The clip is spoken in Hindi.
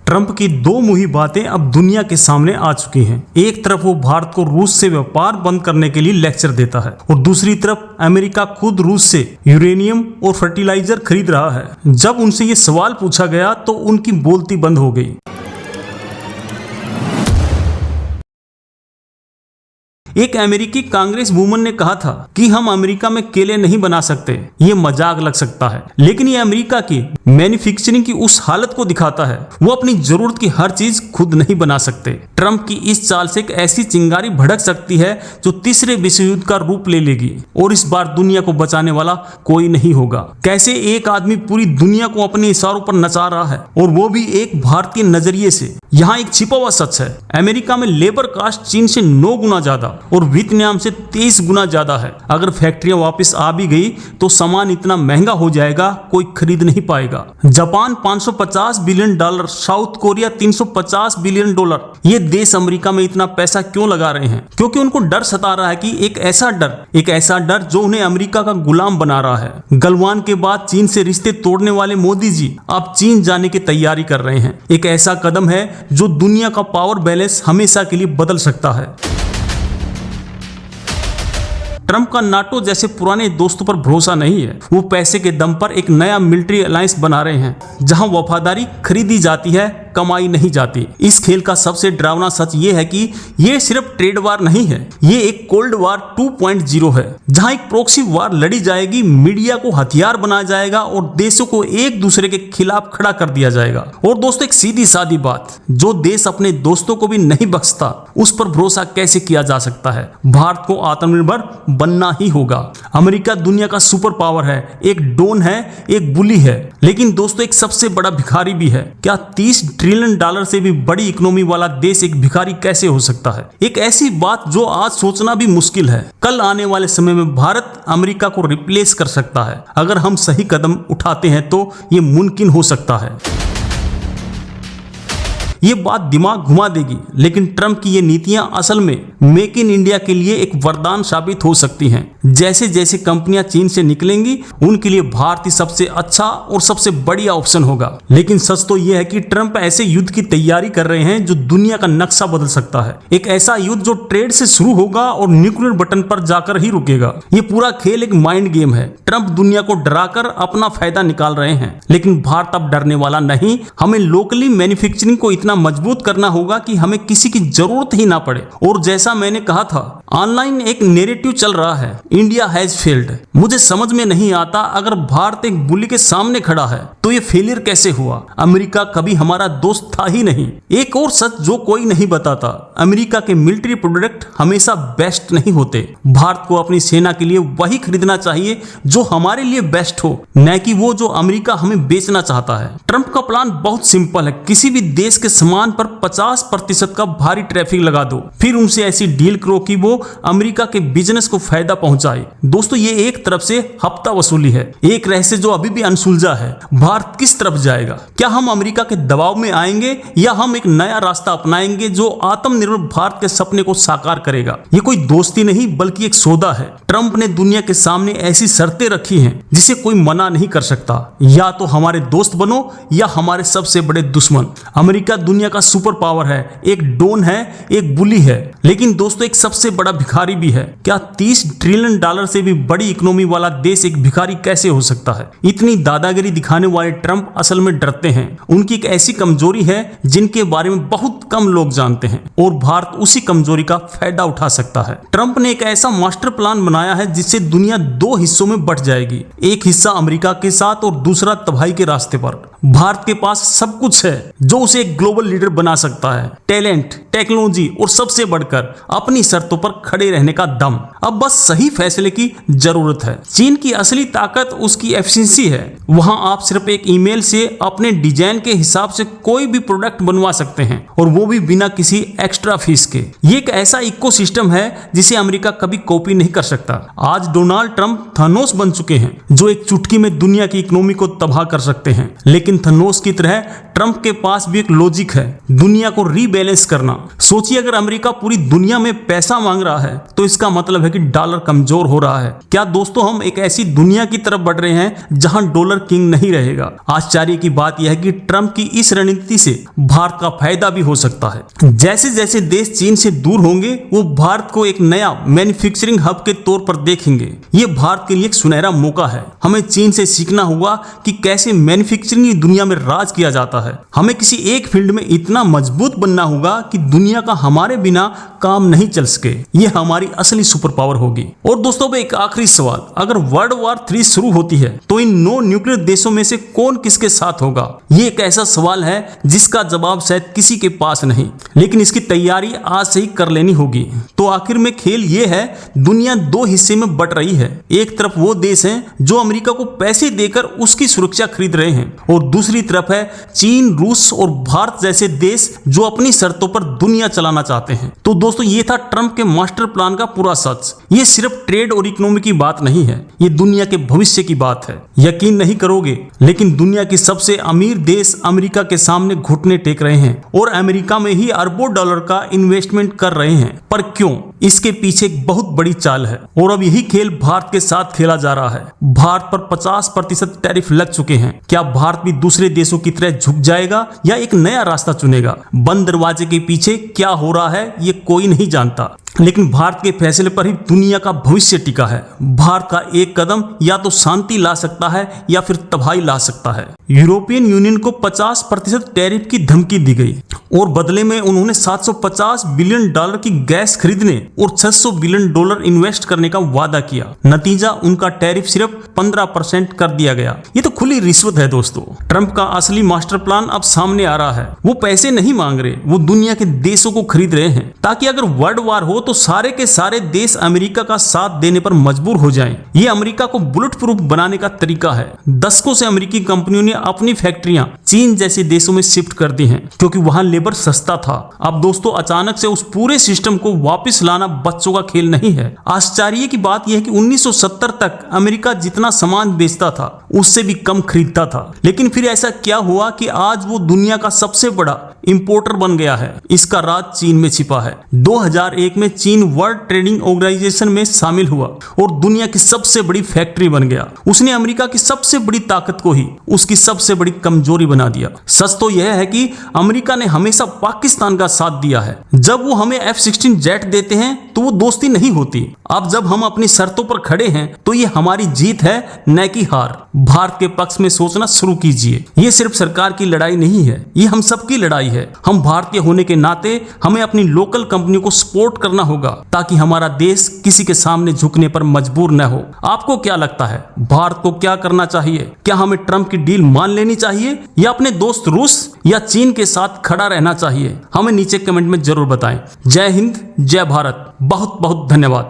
ट्रंप की दो मुही बातें अब दुनिया के सामने आ चुकी हैं। एक तरफ वो भारत को रूस से व्यापार बंद करने के लिए लेक्चर देता है और दूसरी तरफ अमेरिका खुद रूस से यूरेनियम और फर्टिलाइजर खरीद रहा है। जब उनसे ये सवाल पूछा गया तो उनकी बोलती बंद हो गई। एक अमेरिकी कांग्रेस वुमन ने कहा था कि हम अमेरिका में केले नहीं बना सकते, ये मजाक लग सकता है, लेकिन ये अमेरिका की मैन्युफैक्चरिंग की उस हालत को दिखाता है। वो अपनी जरूरत की हर चीज खुद नहीं बना सकते। ट्रंप की इस चाल से एक ऐसी चिंगारी भड़क सकती है जो तीसरे विश्व युद्ध का रूप ले लेगी और इस बार दुनिया को बचाने वाला कोई नहीं होगा। कैसे एक आदमी पूरी दुनिया को अपने इशारों पर नचा रहा है और वो भी एक भारतीय नजरिए से। यहाँ एक छिपा हुआ सच है, अमेरिका में लेबर कास्ट चीन से 9 गुना ज्यादा और वियतनाम से 23 गुना ज्यादा है। अगर फैक्ट्रियां वापस आ भी गई तो सामान इतना महंगा हो जाएगा कोई खरीद नहीं पाएगा। Japan $550 billion, south Korea $350 billion. ये देश अमेरिका में इतना पैसा क्यों लगा रहे हैं? क्योंकि उनको डर सता रहा है कि एक ऐसा डर जो उन्हें अमेरिका का गुलाम बना रहा है। गलवान के बाद चीन से रिश्ते तोड़ने वाले मोदी जी अब चीन जाने की तैयारी कर रहे हैं। एक ऐसा कदम है जो दुनिया का पावर बैलेंस हमेशा के लिए बदल सकता है। ट्रंप का नाटो जैसे पुराने दोस्तों पर भरोसा नहीं है। वो पैसे के दम पर एक नया मिलिट्री अलायंस बना रहे हैं जहां वफादारी खरीदी जाती है, कमाई नहीं जाती। इस खेल का सबसे डरावना सच ये है कि ये सिर्फ ट्रेड वार नहीं है, ये एक कोल्ड वार 2.0 है जहां एक प्रॉक्सी वार लड़ी जाएगी, मीडिया को हथियार बनाया जाएगा और देशों को एक दूसरे के खिलाफ खड़ा कर दिया जाएगा। और दोस्तों एक सीधी सादी बात, जो देश अपने दोस्तों को भी नहीं बख्शता उस पर भरोसा कैसे किया जा सकता है? भारत को आत्मनिर्भर बनना ही होगा। अमेरिका दुनिया का सुपर पावर है, एक डोन है, एक बुली है, लेकिन दोस्तों एक सबसे बड़ा भिखारी भी है। क्या $30 ट्रिलियन से भी बड़ी इकोनॉमी वाला देश एक भिखारी कैसे हो सकता है? एक ऐसी बात जो आज सोचना भी मुश्किल है। कल आने वाले समय में भारत अमेरिका को रिप्लेस कर सकता है। अगर हम सही कदम उठाते हैं तो ये मुमकिन हो सकता है। ये बात दिमाग घुमा देगी, लेकिन ट्रंप की ये नीतियां असल में मेक इन इंडिया के लिए एक वरदान साबित हो सकती हैं। जैसे जैसे कंपनियां चीन से निकलेंगी उनके लिए भारत ही सबसे अच्छा और सबसे बढ़िया ऑप्शन होगा। लेकिन सच तो यह है कि ट्रंप ऐसे युद्ध की तैयारी कर रहे हैं जो दुनिया का नक्शा बदल सकता है। एक ऐसा युद्ध जो ट्रेड से शुरू होगा और न्यूक्लियर बटन पर जाकर ही रुकेगा। ये पूरा खेल एक माइंड गेम है। ट्रंप दुनिया को डराकर अपना फायदा निकाल रहे हैं, लेकिन भारत अब डरने वाला नहीं। हमें लोकली मैन्युफैक्चरिंग को इतना मजबूत करना होगा कि हमें किसी की जरूरत ही ना पड़े। और जैसा मैंने कहा था, ऑनलाइन एक नैरेटिव चल रहा है, इंडिया हैज फेल्ड। मुझे समझ में नहीं आता, अगर भारत एक बुली के सामने खड़ा है तो ये फेलियर कैसे हुआ? अमेरिका कभी हमारा दोस्त था ही नहीं। एक और सच जो कोई नहीं बताता, अमेरिका के मिलिट्री प्रोडक्ट हमेशा बेस्ट नहीं होते। भारत को अपनी सेना के लिए वही खरीदना चाहिए जो हमारे लिए बेस्ट हो, न कि वो जो अमेरिका हमें बेचना चाहता है। ट्रंप का प्लान बहुत सिंपल है, किसी भी देश के सामान पर 50% का भारी टैरिफ लगा दो, फिर उनसे ऐसी डील करो कि वो अमेरिका के बिजनेस को फायदा पहुंचाए। दोस्तों ये एक तरफ से हफ्ता वसूली है। एक रहस्य जो अभी भी अनसुलझा है, भारत किस तरफ जाएगा? क्या हम अमेरिका के दबाव में आएंगे या हम एक नया रास्ता अपनाएंगे जो आत्मनिर्भर भारत के सपने को साकार करेगा? ये कोई दोस्ती नहीं बल्कि एक सौदा है। ट्रंप ने दुनिया के सामने ऐसी शर्तें रखी हैं जिसे कोई मना नहीं कर सकता। या तो हमारे दोस्त बनो या हमारे सबसे बड़े दुश्मन। अमेरिका दुनिया का सुपर पावर है, एक डोन है, एक बुली है, लेकिन दोस्तों एक सबसे बड़ा भिखारी भी है। क्या $30 ट्रिलियन से भी बड़ी इकोनॉमी वाला देश एक भिखारी कैसे हो सकता है? इतनी दादागिरी दिखाने वाले ट्रंप असल में डरते हैं। उनकी एक ऐसी कमजोरी है जिनके बारे में बहुत कम लोग जानते हैं और भारत उसी कमजोरी का फायदा उठा सकता है। ट्रंप ने एक ऐसा मास्टर प्लान बनाया है जिससे दुनिया 2 हिस्सों में बंट जाएगी। एक हिस्सा अमेरिका के साथ और दूसरा तबाही के रास्ते पर। भारत के पास सब कुछ है जो उसे एक ग्लोबल लीडर बना सकता है, टैलेंट, टेक्नोलॉजी और सबसे बढ़कर अपनी शर्तों पर खड़े रहने का दम। अब बस सही फैसले की जरूरत है। चीन की असली ताकत उसकी एफिशिएंसी है। वहां आप सिर्फ एक ईमेल से अपने डिजाइन के हिसाब से कोई भी प्रोडक्ट बनवा सकते हैं और वो भी बिना किसी एक्स्ट्रा फीस के। ये एक ऐसा इकोसिस्टम है जिसे अमेरिका कभी कॉपी नहीं कर सकता। आज डोनाल्ड ट्रंप थानोस बन चुके हैं जो एक चुटकी में दुनिया की इकोनॉमी को तबाह कर सकते हैं, लेकिन लेकिन थनोस की तरह ट्रंप के पास भी एक लॉजिक है, दुनिया को रीबैलेंस करना। सोचिए अगर अमेरिका पूरी दुनिया में पैसा मांग रहा है तो इसका मतलब है कि डॉलर कमजोर हो रहा है। क्या दोस्तों हम एक ऐसी दुनिया की तरफ बढ़ रहे हैं जहां डॉलर किंग नहीं रहेगा? आश्चर्य की बात यह है कि ट्रंप की इस रणनीति से भारत का फायदा भी हो सकता है। जैसे जैसे देश चीन से दूर होंगे वो भारत को एक नया मैन्युफैक्चरिंग हब के तौर पर देखेंगे। ये भारत के लिए एक सुनहरा मौका है। हमें चीन से सीखना होगा कि कैसे मैन्युफैक्चरिंग दुनिया में राज किया जाता है। हमें किसी एक फील्ड में इतना मजबूत बनना होगा कि दुनिया का हमारे बिना काम नहीं चल सके। ये हमारी असली सुपर पावर होगी। और दोस्तों एक आखिरी सवाल, अगर वर्ल्ड वॉर 3 शुरू होती है तो इन 9 न्यूक्लियर देशों में से कौन किसके साथ होगा? ये एक ऐसा सवाल है जिसका जवाब शायद किसी के पास नहीं, लेकिन इसकी तैयारी आज से ही कर लेनी होगी। तो आखिर में खेल ये है, दुनिया 2 हिस्से में बट रही है। एक तरफ वो देश हैं जो अमेरिका को पैसे देकर उसकी सुरक्षा खरीद रहे हैं और दूसरी तरफ है चीन, रूस और भारत जैसे देश जो अपनी शर्तों पर दुनिया चलाना चाहते हैं। तो दोस्तों ये था ट्रंप के मास्टर प्लान का पूरा सच। ये सिर्फ ट्रेड और इकोनॉमी की बात नहीं है, ये दुनिया के भविष्य की बात है। यकीन नहीं करोगे लेकिन दुनिया की सबसे अमीर देश अमेरिका के सामने घुटने टेक रहे हैं और अमेरिका में ही अरबों डॉलर का इन्वेस्टमेंट कर रहे हैं। पर क्यों? इसके पीछे एक बहुत बड़ी चाल है और अब यही खेल भारत के साथ खेला जा रहा है। भारत पर 50% टैरिफ लग चुके हैं। क्या भारत भी दूसरे देशों की तरह झुक जाएगा या एक नया रास्ता चुनेगा? बंद दरवाजे के पीछे क्या हो रहा है ये कोई नहीं जानता, लेकिन भारत के फैसले पर ही दुनिया का भविष्य टिका है। भारत का एक कदम या तो शांति ला सकता है या फिर तबाही ला सकता है। यूरोपियन यूनियन को 50% टैरिफ की धमकी दी गई और बदले में उन्होंने 750 बिलियन डॉलर की गैस खरीदने और 600 बिलियन डॉलर इन्वेस्ट करने का वादा किया। नतीजा उनका टैरिफ सिर्फ 15% कर दिया गया। ये तो खुली रिश्वत है दोस्तों। ट्रंप का असली मास्टर प्लान अब सामने आ रहा है। वो पैसे नहीं मांग रहे, वो दुनिया के देशों को खरीद रहे हैं ताकि अगर वर्ल्ड वार हो तो सारे के सारे देश अमेरिका का साथ देने पर मजबूर हो जाएं। ये अमेरिका को बुलेट प्रूफ बनाने का तरीका है। दशकों से अमेरिकी कंपनियों ने अपनी फैक्ट्रियां चीन जैसे देशों में शिफ्ट कर दी हैं क्योंकि वहां लेबर सस्ता था। अब दोस्तों अचानक से उस पूरे सिस्टम को वापस लाना बच्चों का खेल नहीं है। आश्चर्य की बात यह है कि 1970 तक अमेरिका जितना सामान बेचता था उससे भी कम खरीदता था, लेकिन फिर ऐसा क्या हुआ कि आज वो दुनिया का सबसे बड़ा इंपोर्टर बन गया है। इसका राज चीन में छिपा है। 2001 में चीन वर्ल्ड ट्रेडिंग ऑर्गेनाइजेशन में शामिल हुआ और दुनिया की सबसे बड़ी फैक्ट्री बन गया। उसने अमेरिका की सबसे बड़ी ताकत को ही उसकी सबसे बड़ी कमजोरी बना दिया। सच तो यह है कि अमेरिका ने हमेशा पाकिस्तान का साथ दिया है। जब वो हमें F-16 जेट देते हैं तो वो दोस्ती नहीं होती। अब जब हम अपनी शर्तों पर खड़े हैं तो ये हमारी जीत है, न कि हार। भारत के पक्ष में सोचना शुरू कीजिए। ये सिर्फ सरकार की लड़ाई नहीं है, ये हम सबकी लड़ाई है। हम भारतीय होने के नाते हमें अपनी लोकल कंपनियों को सपोर्ट करना होगा ताकि हमारा देश किसी के सामने झुकने पर मजबूर न हो। आपको क्या लगता है भारत को क्या करना चाहिए? क्या हमें ट्रंप की डील मान लेनी चाहिए या अपने दोस्त रूस या चीन के साथ खड़ा रहना चाहिए? हमें नीचे कमेंट में जरूर बताएं। जय हिंद, जय भारत। बहुत बहुत धन्यवाद।